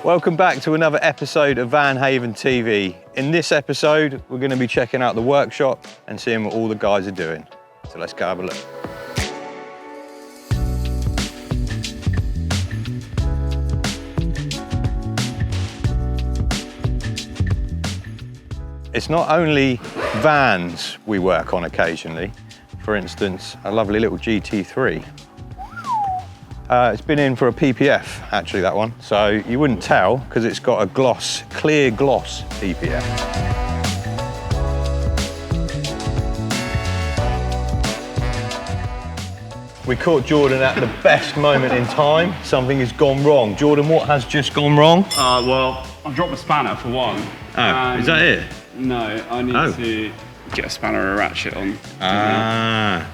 Welcome back to another episode of Van Haven TV. In this episode, we're going to be checking out the workshop and seeing what all the guys are doing. So let's go have a look. It's not only vans we work on occasionally. For instance, a lovely little GT3. It's been in for a PPF, actually, that one. So you wouldn't tell because it's got a gloss, clear gloss PPF. We caught Jordan at the best moment in time. Something has gone wrong. Jordan, what has just gone wrong? Well, I've dropped a spanner for one. Oh, is that it? No, I need to get a spanner or a ratchet on.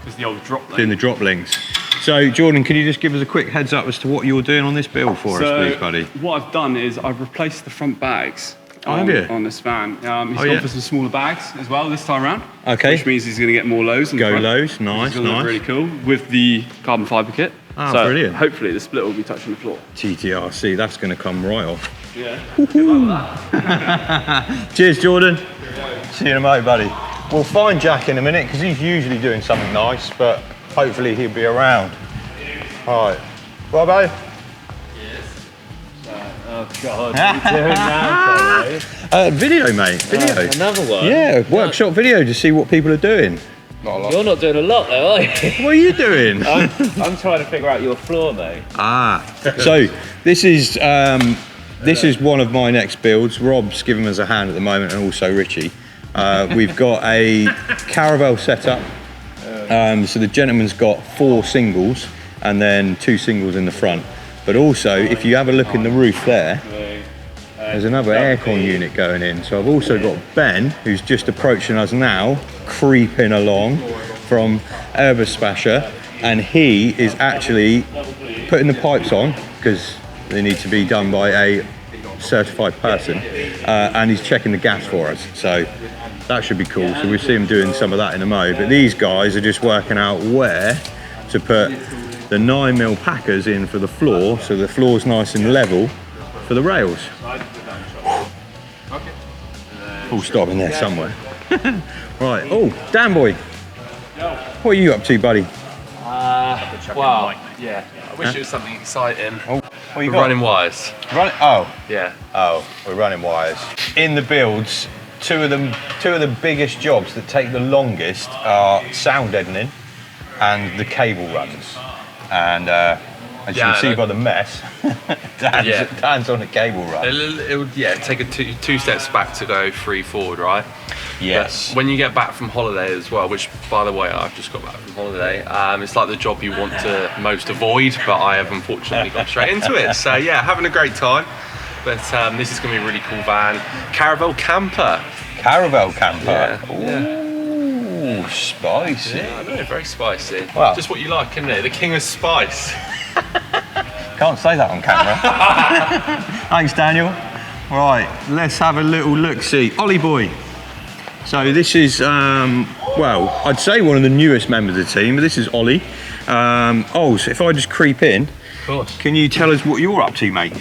It's the old drop link. Doing the drop links. So, Jordan, can you just give us a quick heads up as to what you're doing on this build for us, please, buddy? What I've done is I've replaced the front bags on this van. He's gone for some smaller bags as well this time around. Okay. Which means he's going to get more lows. Go lows, nice, It's going to look really cool with the carbon fibre kit. Oh, so brilliant. Hopefully the split will be touching the floor. TTRC, that's going to come right off. Yeah. Good luck with that. Cheers, Jordan. See you in a moment, buddy. We'll find Jack in a minute because he's usually doing something nice, but hopefully he'll be around. All right. Robbo? Yes. Oh, God. What are you doing now, video, mate. Video. Another one? Yeah, workshop video to see what people are doing. Not a lot. You're not doing a lot, though, are you? What are you doing? I'm trying to figure out your floor, mate. So this is one of my next builds. Rob's giving us a hand at the moment, and also Richie. We've got a caravel setup. So the gentleman's got 4 singles and then 2 singles in the front. But also, if you have a look in the roof there, there's another aircon unit going in. So I've also got Ben, who's just approaching us now, creeping along from Erbespascher, and he is actually putting the pipes on because they need to be done by a certified person, and he's checking the gas for us. So that should be cool. So we'll see him doing some of that in a mo. But these guys are just working out where to put the 9mm packers in for the floor, so the floor's nice and level for the rails. Full stop in there somewhere. Right. Oh, Dan boy, what are you up to, buddy? Well, yeah. I wish it was something exciting. Oh, what you We're running wires. Oh. Yeah. Oh, we're running wires. In the builds, two of the biggest jobs that take the longest are sound deadening and the cable runs. And as you can see by the mess, Dan's on a cable run. It would take a two steps back to go 3 forward, right? Yes. But when you get back from holiday as well, which by the way I've just got back from holiday, it's like the job you want to most avoid, but I have unfortunately got straight into it. So yeah, having a great time. But this is going to be a really cool van. Caravel camper. Caravel camper? Yeah. Ooh, spicy. Yeah, I know, very spicy. Well, just what you like, isn't it? The king of spice. Can't say that on camera. Thanks, Daniel. Right, let's have a little look-see. Ollie boy. So this is, well, I'd say one of the newest members of the team, but this is Ollie. So if I just creep in, Of course. Can you tell us what you're up to, mate?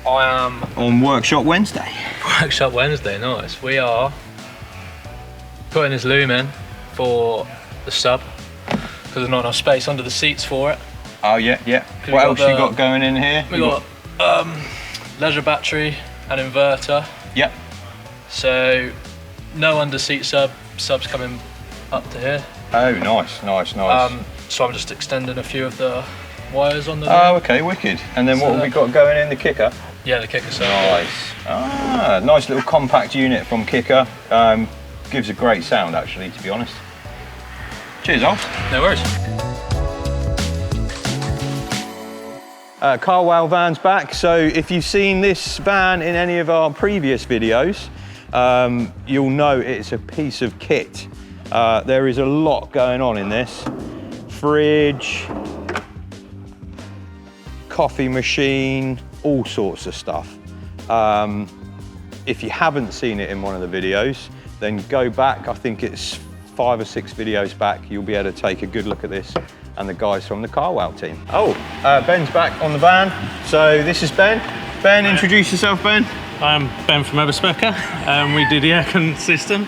I am on Workshop Wednesday. Workshop Wednesday, nice. We are putting this loom in for the sub because there's not enough space under the seats for it. Oh yeah. What else you got going in here? We got leisure battery and inverter. Yep. So no under seat subs coming up to here. Oh, nice. So I'm just extending a few of the wires on the loom. Oh, okay, wicked. And then what have we got going in the kicker? Yeah, the kicker sub. Nice. Nice little compact unit from Kicker. Gives a great sound, actually, to be honest. Cheers, Oz. No worries. Carwow van's back. So if you've seen this van in any of our previous videos, you'll know it's a piece of kit. There is a lot going on in this. Fridge, coffee machine, all sorts of stuff. If you haven't seen it in one of the videos, then go back. I think it's 5 or 6 videos back. You'll be able to take a good look at this and the guys from the Carwow team. Ben's back on the van. So this is Ben. Ben, introduce yourself, Ben. I'm Ben from BESPOKE. We do the aircon system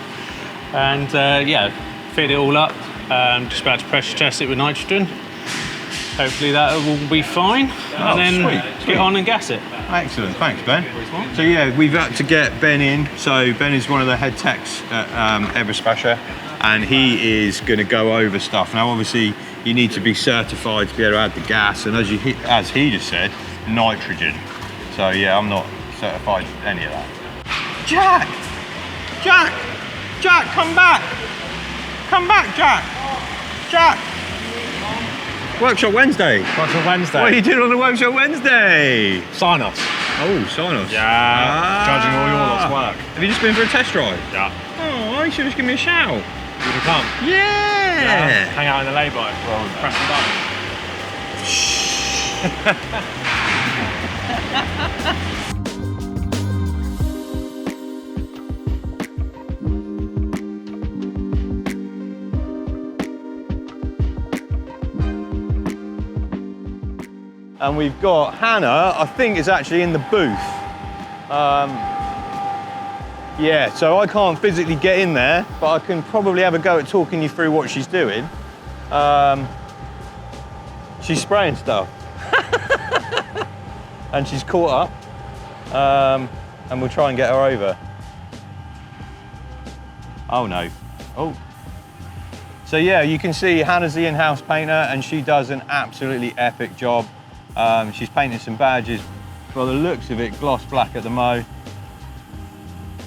and yeah, fit it all up. Just about to pressure test it with nitrogen. Hopefully that will be fine. And then get on and gas it. Excellent, thanks Ben. So yeah, we've had to get Ben in. So Ben is one of the head techs at BESPOKE, and he is going to go over stuff. Now obviously you need to be certified to be able to add the gas, and as he just said, nitrogen. So yeah, I'm not certified for any of that. Jack! Come back! Come back, Jack! Workshop Wednesday. Workshop Wednesday. What are you doing on the Workshop Wednesday? Sign-offs. Oh, sign-offs. Yeah. Judging all your lot's work. Have you just been for a test drive? Yeah. Oh, you should just give me a shout. Would you come? Yeah. Hang out in the lay-by. Well, press the button. And we've got Hannah, I think is actually in the booth. Yeah, so I can't physically get in there, but I can probably have a go at talking you through what she's doing. She's spraying stuff. And she's caught up. And we'll try and get her over. Oh no. Oh. So yeah, you can see Hannah's the in-house painter and she does an absolutely epic job. She's painted some badges, by the looks of it, gloss black at the mo.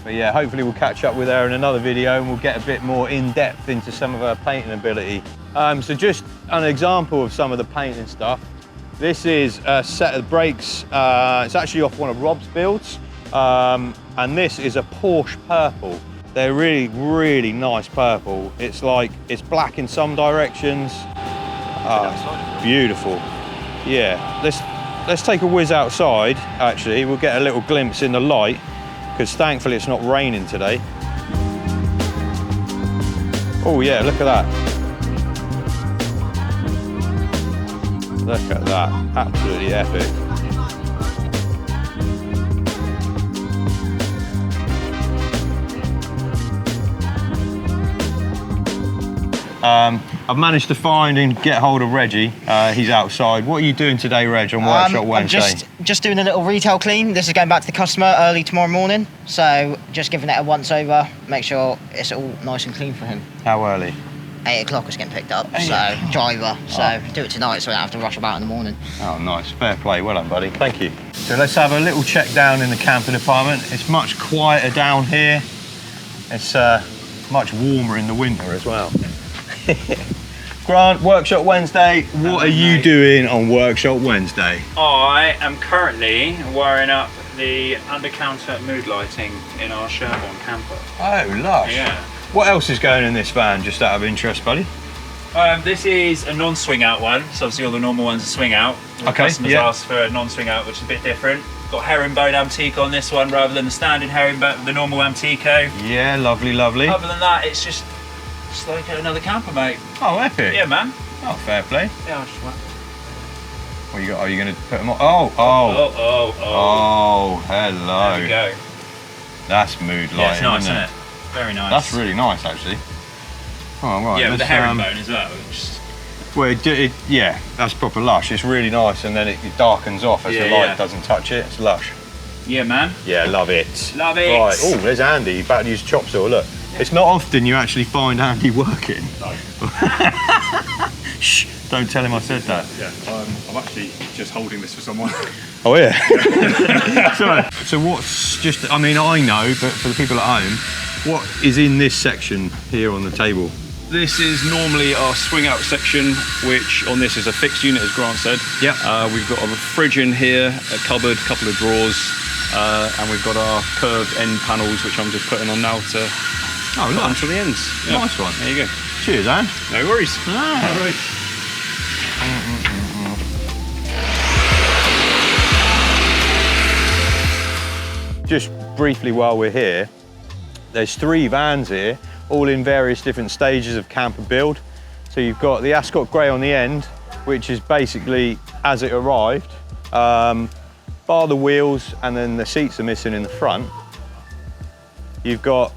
But yeah, hopefully we'll catch up with her in another video and we'll get a bit more in-depth into some of her painting ability. So just an example of some of the painting stuff. This is a set of brakes. It's actually off one of Rob's builds. And this is a Porsche purple. They're really, really nice purple. It's black in some directions. It's beautiful. Yeah, let's take a whiz outside, actually. We'll get a little glimpse in the light, because thankfully it's not raining today. Oh yeah, look at that. Look at that, absolutely epic. I've managed to find and get hold of Reggie. He's outside. What are you doing today, Reg, on Workshop Wednesday? I'm just doing a little retail clean. This is going back to the customer early tomorrow morning. So just giving it a once over, make sure it's all nice and clean for him. How early? 8 o'clock is getting picked up, so driver. So do it tonight so I don't have to rush about in the morning. Oh, nice. Fair play. Well done, buddy. Thank you. So let's have a little check down in the camper department. It's much quieter down here. It's much warmer in the winter as well. Grant, Workshop Wednesday, what are you doing on Workshop Wednesday? I am currently wiring up the under-counter mood lighting in our Sherborne camper. Oh, lush. Yeah. What else is going in this van, just out of interest, buddy? This is a non-swing out one, so obviously all the normal ones are swing out. The customers asked for a non-swing out, which is a bit different. Got herringbone antique on this one rather than the standard herringbone, the normal Antico. Yeah, lovely, lovely. Other than that, it's just like another camper, mate. Oh, epic. Yeah, man. Oh, fair play. Yeah, I'll just work. What you got? Are you going to put them on? Oh, hello. There we go. That's mood lighting, Yeah, it's nice, isn't it? Very nice. That's really nice, actually. Oh, right. Yeah, with the herringbone as well. Well, yeah, that's proper lush. It's really nice, and then it darkens off as the light doesn't touch it. It's lush. Yeah, man. Yeah, love it. Love it. Right. Oh, there's Andy. He's about to use chop saw. Look. It's not often you actually find Andy working. No. Shh, don't tell him I said that. Yeah, I'm actually just holding this for someone. Oh yeah. So what's I know, but for the people at home, what is in this section here on the table? This is normally our swing out section, which on this is a fixed unit, as Grant said. Yep. We've got a fridge in here, a cupboard, a couple of drawers, and we've got our curved end panels, which I'm just putting on now to put onto the ends. Yeah. Nice one. There you go. Cheers, Anne. No worries. Ah. All right. Just briefly while we're here, there's 3 vans here, all in various different stages of camper build. So you've got the Ascot Grey on the end, which is basically as it arrived. By bar the wheels, and then the seats are missing in the front. You've got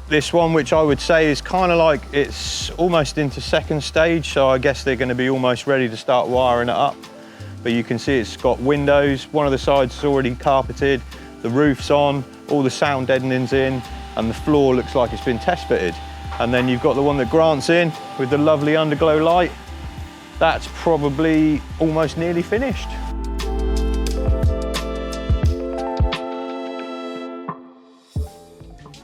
this one, which I would say is kind of like, it's almost into second stage, so I guess they're going to be almost ready to start wiring it up. But you can see it's got windows, one of the sides is already carpeted, the roof's on, all the sound deadening's in, and the floor looks like it's been test fitted. And then you've got the one that Grant's in with the lovely underglow light. That's probably almost nearly finished.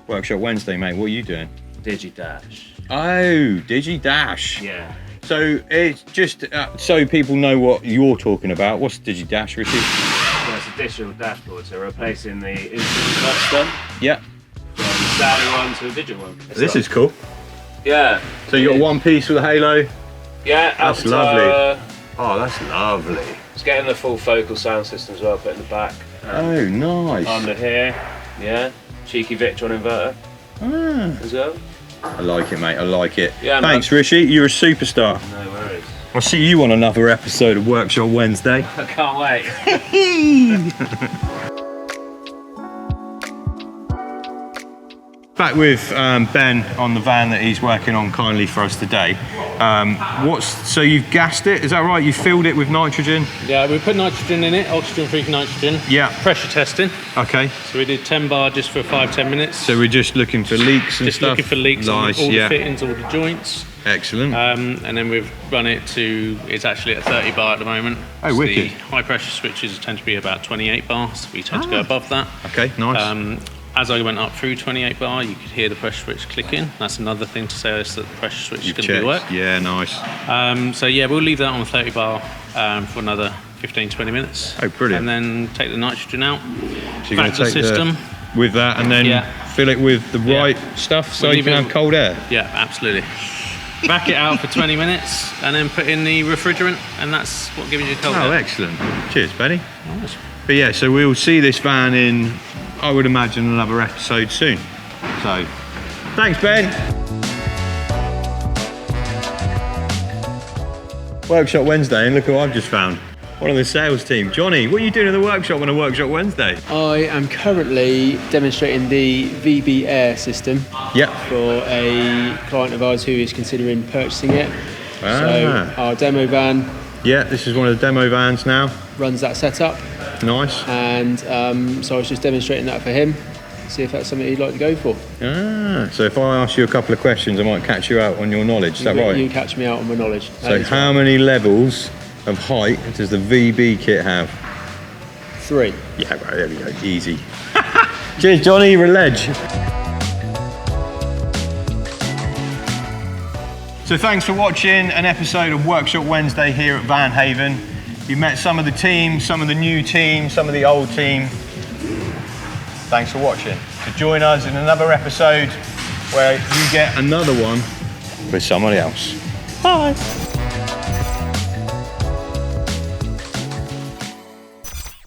Workshop Wednesday, mate, what are you doing? Digidash. Oh, Digidash. Yeah. So it's just so people know what you're talking about. What's Digidash, Richie? Well, it's a digital dashboard, so replacing the instant custom. Yeah. From the standard one to a digital one. This is cool. Yeah. So you got one piece with a halo? Yeah, that's lovely. Oh, that's lovely. It's getting the full focal sound system as well, put in the back. Oh, nice. Under here, yeah. Cheeky Victron inverter as well. I like it, mate. I like it. Yeah, thanks, Rishi. You're a superstar. No worries. I'll see you on another episode of Workshop Wednesday. I can't wait. Back with Ben on the van that he's working on kindly for us today. So you've gassed it, is that right? You filled it with nitrogen? Yeah, we put nitrogen in it, oxygen-free nitrogen. Yeah. Pressure testing. Okay. So we did 10 bar just for 5-10 minutes. So we're just looking for leaks and just stuff? Just looking for leaks nice, on all yeah. the fittings, all the joints. Excellent. And then we've run it to, it's actually at 30 bar at the moment. Oh, so wicked. The high pressure switches tend to be about 28 bars. We tend to go above that. Okay, nice. As I went up through 28 bar, you could hear the pressure switch clicking. That's another thing to say is that the pressure switch is going to be work. Yeah, nice. So yeah, we'll leave that on 30 bar for another 15-20 minutes. Oh, brilliant. And then take the nitrogen out, So you're going back to the take system. With that and then fill it with the right stuff so you can have cold air? Yeah, absolutely. Back it out for 20 minutes and then put in the refrigerant, and that's what gives you cold air. Oh, excellent. Cheers, Benny. Nice. But yeah, so we'll see this van in, I would imagine, another episode soon. So, thanks, Ben. Workshop Wednesday, and look who I've just found. One of the sales team. Johnny, what are you doing in the workshop on a Workshop Wednesday? I am currently demonstrating the VB Air system for a client of ours who is considering purchasing it. So our demo van. Yeah, this is one of the demo vans now. Runs that setup. Nice. And so I was just demonstrating that for him, see if that's something he'd like to go for. So if I ask you a couple of questions, I might catch you out on your knowledge, is that right? You catch me out on my knowledge. So how many levels of height does the VB kit have? 3. Yeah, right, there we go, easy. Cheers, Johnny, you're a ledge. So thanks for watching an episode of Workshop Wednesday here at Van Haven. You met some of the team, some of the new team, some of the old team. Thanks for watching. So join us in another episode where you get another one with somebody else. Bye.